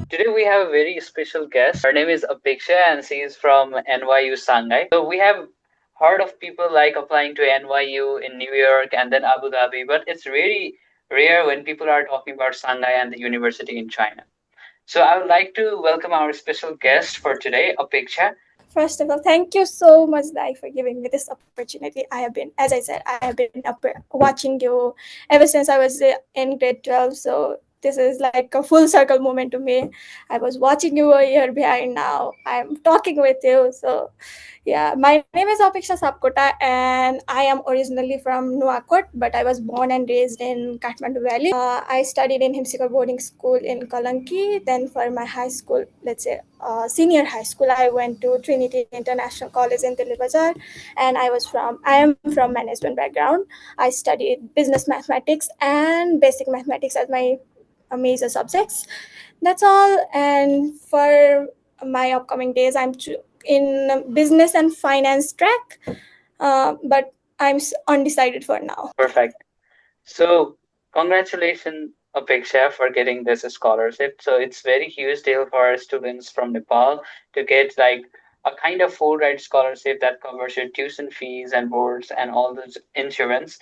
Today we have a very special guest. Her name is Apekshya and she is from NYU Shanghai. So we have heard of people like applying to NYU in New York and then Abu Dhabi, but it's really rare when people are talking about Shanghai and the university in China. So I would like to welcome our special guest for today, Apeksha. First of all, thank you so much, Dai, for giving me this opportunity. I have been, as I said, I have been watching you ever since I was in grade 12. So this is like a full circle moment to me. I was watching you a year behind now. I'm talking with you. So yeah, my name is Apekshya Sapkota and I am originally from Nuakot, but I was born and raised in Kathmandu Valley. I studied in Himsikar boarding school in Kalanki. Then for my high school, let's say senior high school, I went to Trinity International College in Delhi Bazaar, and I am from management background. I studied business mathematics and basic mathematics as my major subjects. That's all. And for my upcoming days, in business and finance track, but I'm undecided for now. Perfect. So congratulations, Apeksha, for getting this scholarship. So it's very huge deal for students from Nepal to get like a kind of full ride scholarship that covers your tuition fees and boards and all those insurance.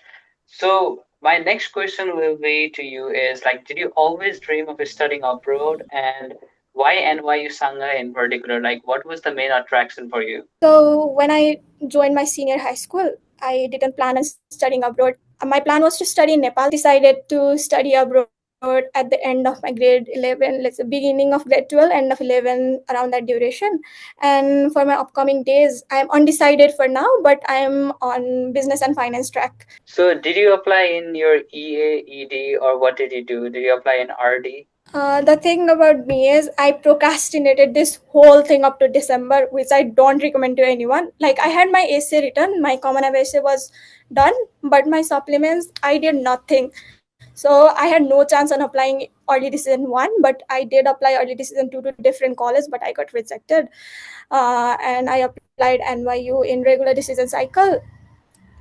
So my next question will be to you is like, did you always dream of studying abroad, and why NYU Shanghai in particular? Like, what was the main attraction for you? So when I joined my senior high school, I didn't plan on studying abroad. My plan was to study in Nepal. Decided to study abroad at the end of my grade 11, let's say beginning of grade 12, end of 11, around that duration. And for my upcoming days, I'm undecided for now, but I'm on business and finance track. So did you apply in your EA, ED, or what did you do? Did you apply in RD? The thing about me is I procrastinated this whole thing up to December, which I don't recommend to anyone. Like I had my essay written, my common app essay was done, but my supplements I did nothing. So I had no chance on applying early decision one, but I did apply early decision two to different colleges, but I got rejected. And I applied NYU in regular decision cycle.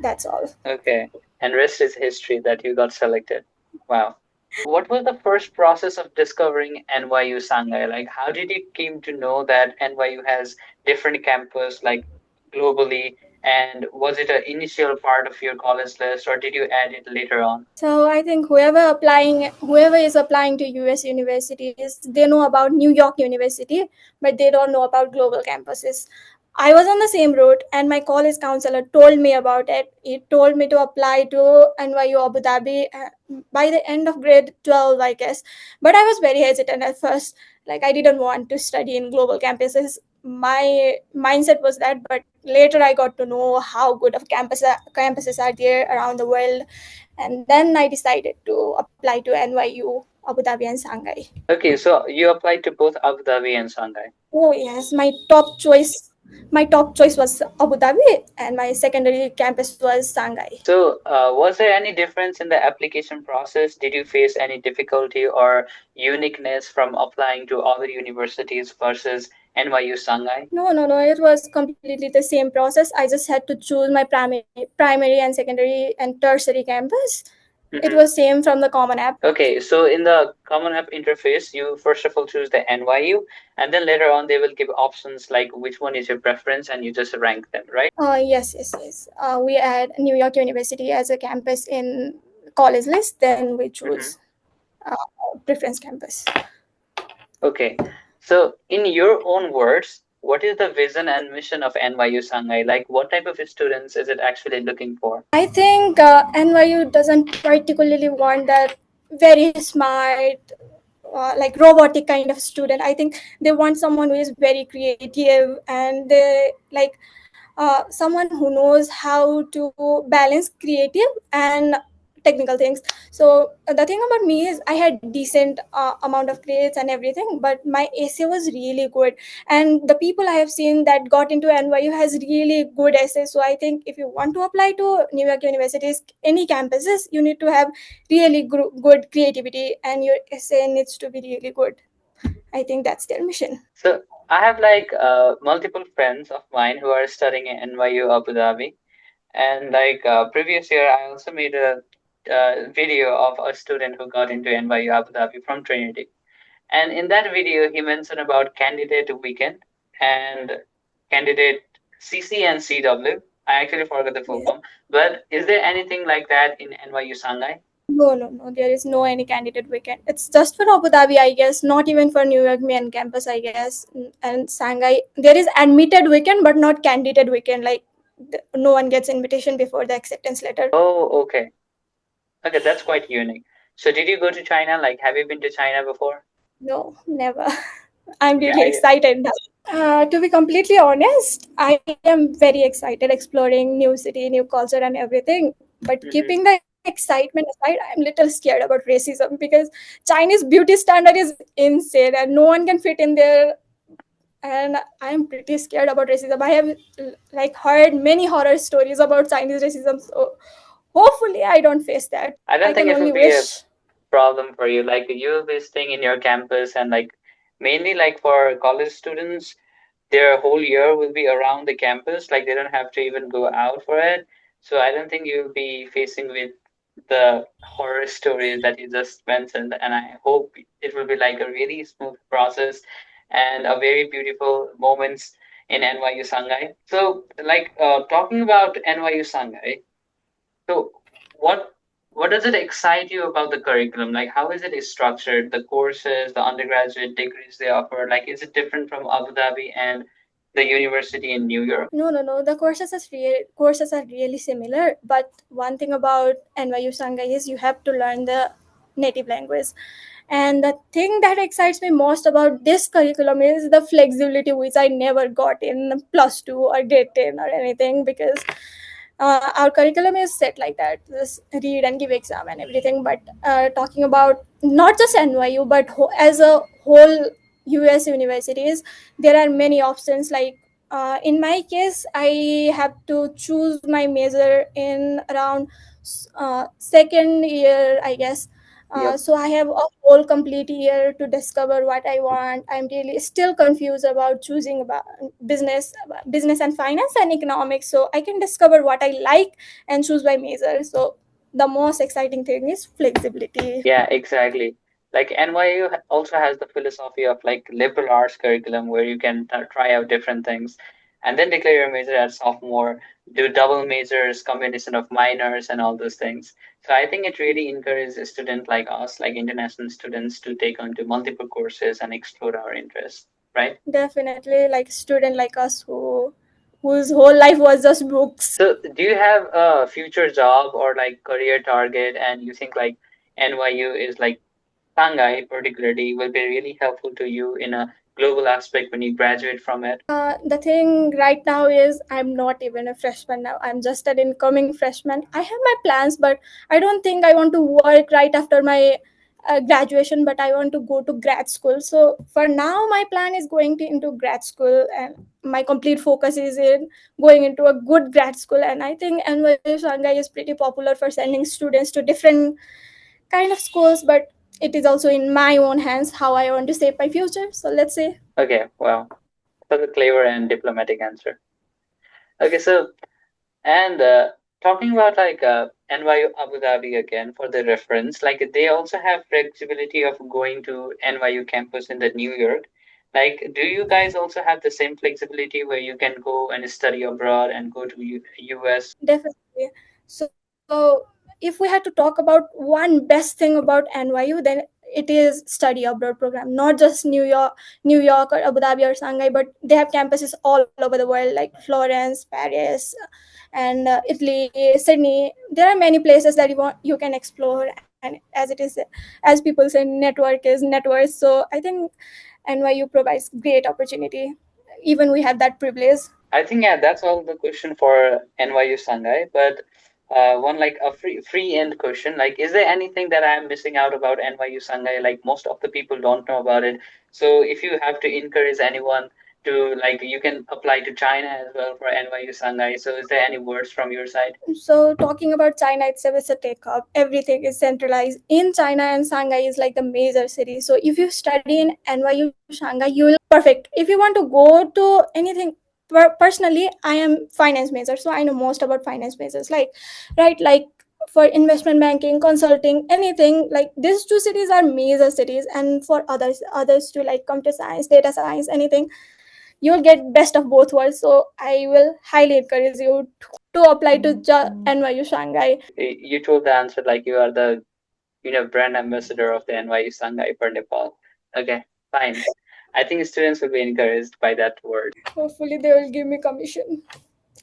That's all. Okay. And rest is history that you got selected. Wow. What was the first process of discovering NYU Shanghai? Like, how did you came to know that NYU has different campus, like globally? And was it an initial part of your college list, or did you add it later on? So I think whoever is applying to US universities, they know about New York University, but they don't know about global campuses. I was on the same route, and my college counselor told me about it. He told me to apply to NYU Abu Dhabi by the end of grade 12, I guess. But I was very hesitant at first. Like, I didn't want to study in global campuses. My mindset was that, but later I got to know how good of campuses are there around the world, and then I decided to apply to NYU, Abu Dhabi, and Shanghai. Okay, so you applied to both Abu Dhabi and Shanghai. Oh yes, my top choice was Abu Dhabi, and my secondary campus was Shanghai. So, was there any difference in the application process? Did you face any difficulty or uniqueness from applying to other universities versus NYU Shanghai? No. It was completely the same process. I just had to choose my primary and secondary and tertiary campus. It was same from the common app. Okay, so in the Common App interface, you first of all choose the NYU, and then later on they will give options like which one is your preference, and you just rank them, right? Yes. We add New York University as a campus in college list. Then we choose uh, preference campus. Okay, so in your own words, what is the vision and mission of NYU Shanghai? Like, what type of students is it actually looking for? I think NYU doesn't particularly want that very smart, like robotic kind of student. I think they want someone who is very creative and they like someone who knows how to balance creative and technical things. So the thing about me is I had decent amount of grades and everything, but my essay was really good, and the people I have seen that got into NYU has really good essays. So I think if you want to apply to New York universities, any campuses, you need to have really good creativity, and your essay needs to be really good. I think that's their mission. So I have like multiple friends of mine who are studying at NYU Abu Dhabi, and like previous year, I also made a video of a student who got into NYU Abu Dhabi from Trinity. And in that video, he mentioned about candidate weekend and candidate CC and CW. I actually forgot the full Yes. form. But is there anything like that in NYU Shanghai? No, no, no. There is no any candidate weekend. It's just for Abu Dhabi, I guess. Not even for New York main campus, I guess. And Shanghai, there is admitted weekend, but not candidate weekend. Like no one gets invitation before the acceptance letter. Oh, okay. Okay, that's quite unique. So did you go to China? Like, have you been to China before? No, never. I'm Okay, really excited now. To be completely honest, I am very excited exploring new city, new culture, and everything. But Mhm. keeping the excitement aside, I'm little scared about racism because Chinese beauty standard is insane, and no one can fit in there. And I'm pretty scared about racism. I have like heard many horror stories about Chinese racism, so hopefully I don't face that. I I don't think can it will only be a wish. problem for you. Like you'll be staying in your campus and like mainly like for college students, their whole year will be around the campus. Like they don't have to even go out for it. So I don't think you'll be facing with the horror stories that you just mentioned. And I hope it will be like a really smooth process and a very beautiful moments in NYU Shanghai. So like talking about NYU Shanghai, so what what does it excite you about the curriculum? Like how is it structured? The courses, the undergraduate degrees they offer, like is it different from Abu Dhabi and the university in New York? No, no, no. The courses are really similar, but one thing about NYU Shanghai is you have to learn the native language. And the thing that excites me most about this curriculum is the flexibility which I never got in plus two or grade 10 or anything, because our curriculum is set like that, just read and give exam and everything. But talking about not just NYU but as a whole US universities, there are many options. Like in my case, I have to choose my major in around second year, I guess. Yep. So I have a whole complete year to discover what I want. I'm really still confused about choosing about business and finance and economics. So I can discover what I like and choose my major. So the most exciting thing is flexibility. Yeah, exactly. Like NYU also has the philosophy of like liberal arts curriculum where you can try out different things and then declare your major as sophomore, do double majors, combination of minors and all those things. So I think it really encourages a student like us, like international students, to take on to multiple courses and explore our interests, right? Definitely, like student like us whose whole life was just books. So do you have a future job or like career target and you think like NYU is like Shanghai particularly will be really helpful to you in a global aspect when you graduate from it. The thing right now is I'm not even a freshman now. I'm just an incoming freshman. I have my plans, but I don't think I want to work right after my graduation. But I want to go to grad school. So for now, my plan is going to into grad school, and my complete focus is in going into a good grad school. And I think NYU Shanghai is pretty popular for sending students to different kind of schools, but it is also in my own hands how I want to shape my future. So let's see. Okay, well, that's a clever and diplomatic answer. Okay, so and talking about like NYU Abu Dhabi again for the reference, like they also have flexibility of going to NYU campus in the New York. Like, do you guys also have the same flexibility where you can go and study abroad and go to US? Definitely. So, if we had to talk about one best thing about NYU, then it is study abroad program. Not just New York or Abu Dhabi or Shanghai, but they have campuses all over the world, like Florence, Paris, and Italy, Sydney. There are many places that you can explore. And as it is, as people say, network is net worth. So I think NYU provides great opportunity. Even we have that privilege. I think yeah, that's all the question for NYU Shanghai. But one like a free end question, like is there anything that I'm missing out about NYU Shanghai? Like most of the people don't know about it. So if you have to encourage anyone to like you can apply to China as well for NYU Shanghai. So is there any words from your side? So talking about China itself, it's a tech hub. Everything is centralized in China, and Shanghai is like the major city. So if you study in NYU Shanghai, you will perfect. If you want to go to anything, personally, I am finance major, so I know most about finance majors. Like, right, like for investment banking, consulting, anything like these two cities are major cities, and for others to like computer science, data science, anything, you'll get best of both worlds. So I will highly encourage you to apply to NYU Shanghai. You told the answer like you are the brand ambassador of the NYU Shanghai for Nepal. Okay, fine. I think students will be encouraged by that word. Hopefully, they will give me commission.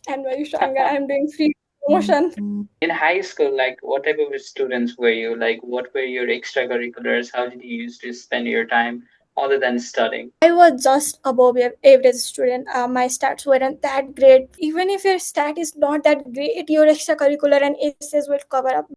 NYU Shanghai, I'm doing free promotion. In high school, like what type of students were you? Like what were your extracurriculars? How did you used to spend your time other than studying? I was just above average student. My stats weren't that great. Even if your stat is not that great, your extracurricular and essays will cover up.